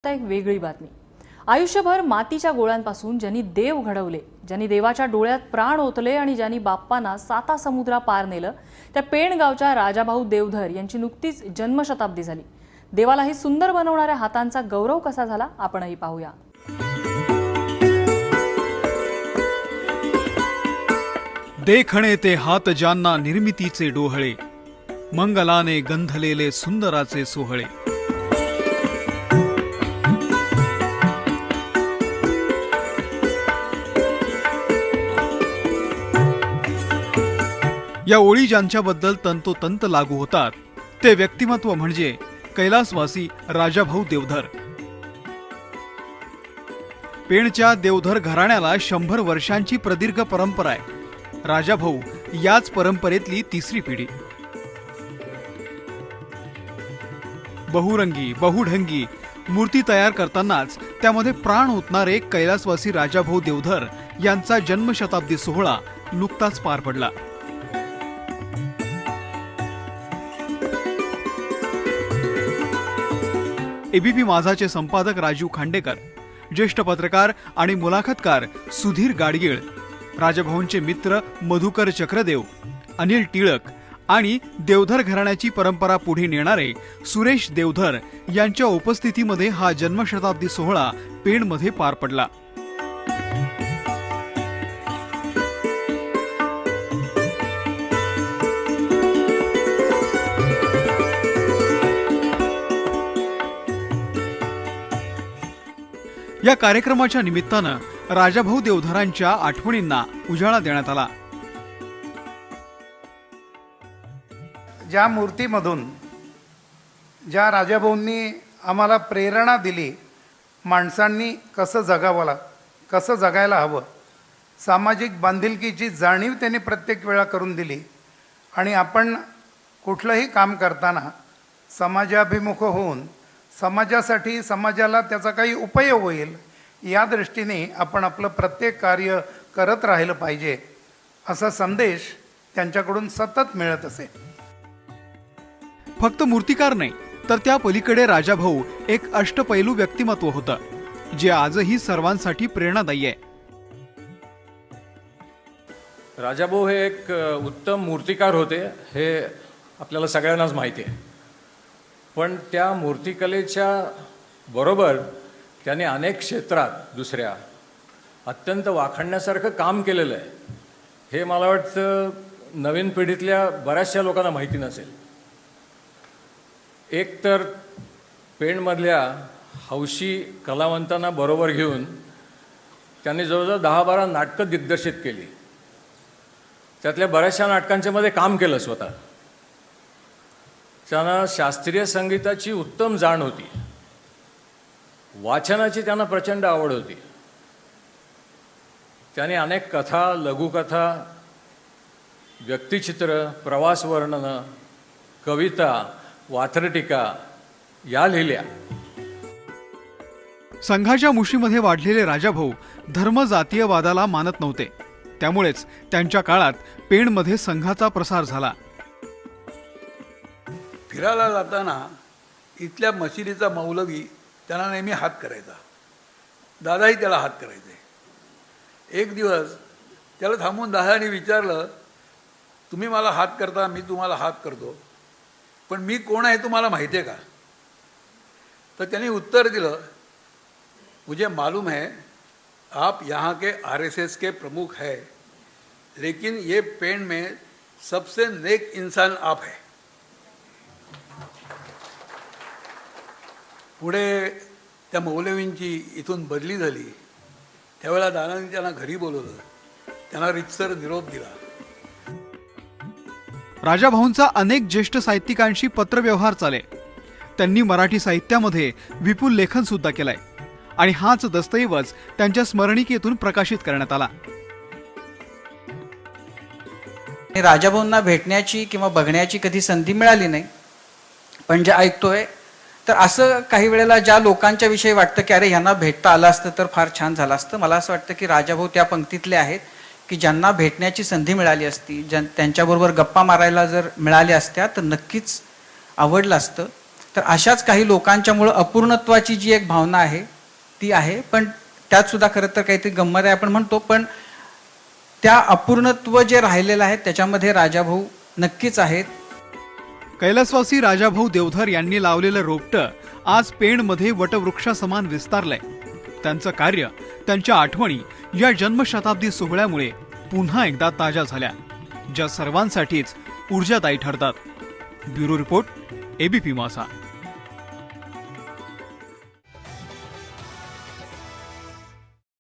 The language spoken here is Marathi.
आता एक वेगळी बातमी। आयुष्यभर मातीच्या गोळ्यांपासून ज्यांनी देव घडवले, ज्यांनी देवाच्या डोळ्यात प्राण ओतले आणि ज्यांनी बाप्पांना 7 समुद्रा पार नेलं, त्या पेण गावच्या राजाभाऊ देवधर यांची नुकतीच जन्मशताब्दी झाली। देवाला ही सुंदर बनवणाऱ्या हातांचा गौरव कसा झाला आपणही पाहूया। देखणे ते हात ज्यांना निर्मितीचे डोहळे, मंगलाने गंधलेले सुंदराचे सोहळे। या ओळी ज्यांच्याबद्दल तंतोतंत लागू होतात ते व्यक्तिमत्व म्हणजे कैलासवासी राजाभाऊ देवधर। पेणच्या देवधर घराण्याला 100 वर्षांची प्रदीर्घ परंपरा आहे। राजाभाऊ याच परंपरेतली तिसरी पिढी। बहुरंगी बहुढंगी मूर्ती तयार करतानाच त्यामध्ये प्राण ओतणारे कैलासवासी राजाभाऊ देवधर यांचा जन्मशताब्दी सोहळा नुकताच पार पडला। एबीपी माझाचे संपादक राजीव खांडेकर, ज्येष्ठ पत्रकार आणि मुलाखतकार सुधीर गाडगीळ, राजाभाऊंचे मित्र मधुकर चक्रदेव, अनिल टिळक आणि देवधर घराण्याची परंपरा पुढे नेणारे सुरेश देवधर यांच्या उपस्थितीमध्ये हा जन्मशताब्दी सोहळा पेणमध्ये पार पडला। या कार्यक्रमाच्या निमित्तानं राजाभाऊ देवधरांच्या आठवणींना उजाळा देण्यात आला। ज्या मूर्तीमधून ज्या राजाभाऊंनी आम्हाला प्रेरणा दिली, माणसांनी कसं जगायला हवं, सामाजिक बांधिलकीची जाणीव त्यांनी प्रत्येक वेळा करून दिली आणि आपण कुठलंही काम करताना समाजाभिमुख होऊन समाजासाठी, समाजाला त्याचा काही उपयोग होईल या दृष्टीने आपण आपलं प्रत्येक कार्य करत राहिलं पाहिजे, असा संदेश त्यांच्याकडून सतत मिळत असे। फक्त मूर्तिकार नाही तर त्या पलीकडे राजाभाऊ एक अष्टपैलू व्यक्तिमत्व होतं, जे आजही सर्वांसाठी प्रेरणादायी आहे। राजाभाऊ हे एक उत्तम मूर्तिकार होते, हे आपल्याला सगळ्यांनाच माहिती आहे। पण त्या मूर्तिकलेच्या बरोबर त्याने अनेक क्षेत्रात दुसऱ्या अत्यंत वाखाणण्यासारखं काम केलेलं आहे। हे मला वाटतं नवीन पिढीतल्या बऱ्याचशा लोकांना माहिती नसेल। एक तर पेणमधल्या हौशी कलावंतांना बरोबर घेऊन त्यांनी जवळजवळ 10-12 नाटकं दिग्दर्शित केली। त्यातल्या बऱ्याचशा नाटकांच्या मध्ये काम केलं स्वतः। त्यांना शास्त्रीय संगीताची उत्तम जाण होती, वाचनाची त्यांना प्रचंड आवड होती। त्याने अनेक कथा, लघुकथा, व्यक्तिचित्र, प्रवास वर्णनं, कविता, वात्रटिका या लिहिल्या। संघाच्या मुशीमध्ये वाढलेले राजाभाऊ धर्म जातीयवादाला मानत नव्हते, त्यामुळेच त्यांच्या काळात पेणमध्ये संघाचा प्रसार झाला। फिरायला जाताना इथल्या मशिदीचा मौलवी त्यांना नेहमी हात करायचा, दादाही त्याला हात करायचे। एक दिवस त्याला थांबून दादाने विचारलं, तुम्ही मला हात करता, मी तुम्हाला हात करतो, पण मी कोण आहे तुम्हाला माहिती आहे का? तर त्यांनी उत्तर दिलं, मुझे मालूम है आप यहाँ के आरएसएस के प्रमुख है, लेकिन ये पेण में सबसे नेक इंसान आप है। पुढे त्या मौलवींची इथून बदली झाली, त्यावेळेला दादांनी त्यांना घरी बोलवलं, त्यांना रितसर निरोप दिला। राजाभाऊंचा अनेक ज्येष्ठ साहित्यिकांशी पत्रव्यवहार चाले। त्यांनी मराठी साहित्यामध्ये विपुल लेखन सुद्धा केलंय आणि हाच दस्तऐवज त्यांच्या स्मरणिकेतून प्रकाशित करण्यात आला। राजाभाऊंना भेटण्याची किंवा बघण्याची कधी संधी मिळाली नाही, पण जे ऐकतोय तर असं काही वेळेला ज्या लोकांच्या विषयी वाटतं की अरे ह्यांना भेटता आलं असतं तर फार छान झालं असतं, मला असं वाटतं की राजाभाऊ त्या पंक्तीतले आहेत की ज्यांना भेटण्याची संधी मिळाली असती, त्यांच्याबरोबर गप्पा मारायला जर मिळाल्या असत्या तर नक्कीच आवडलं असतं। तर अशाच काही लोकांच्यामुळं अपूर्णत्वाची जी एक भावना आहे ती आहे, पण त्यात सुद्धा खरं तर काहीतरी गंमत आहे आपण म्हणतो, पण त्या अपूर्णत्व जे राहिलेलं आहे त्याच्यामध्ये राजाभाऊ नक्कीच आहेत. कैलासवासी राजाभाऊ देवधर यांनी लावलेलं रोपटं आज पेणमध्ये वटवृक्षासमान विस्तारलंय. त्यांचं कार्य, त्यांच्या आठवणी या जन्मशताब्दी सोहळ्यामुळे पुन्हा एकदा ताज्या झाल्या, ज्या सर्वांसाठीच ऊर्जादायी ठरतात. ब्युरो रिपोर्ट, एबीपी माझा.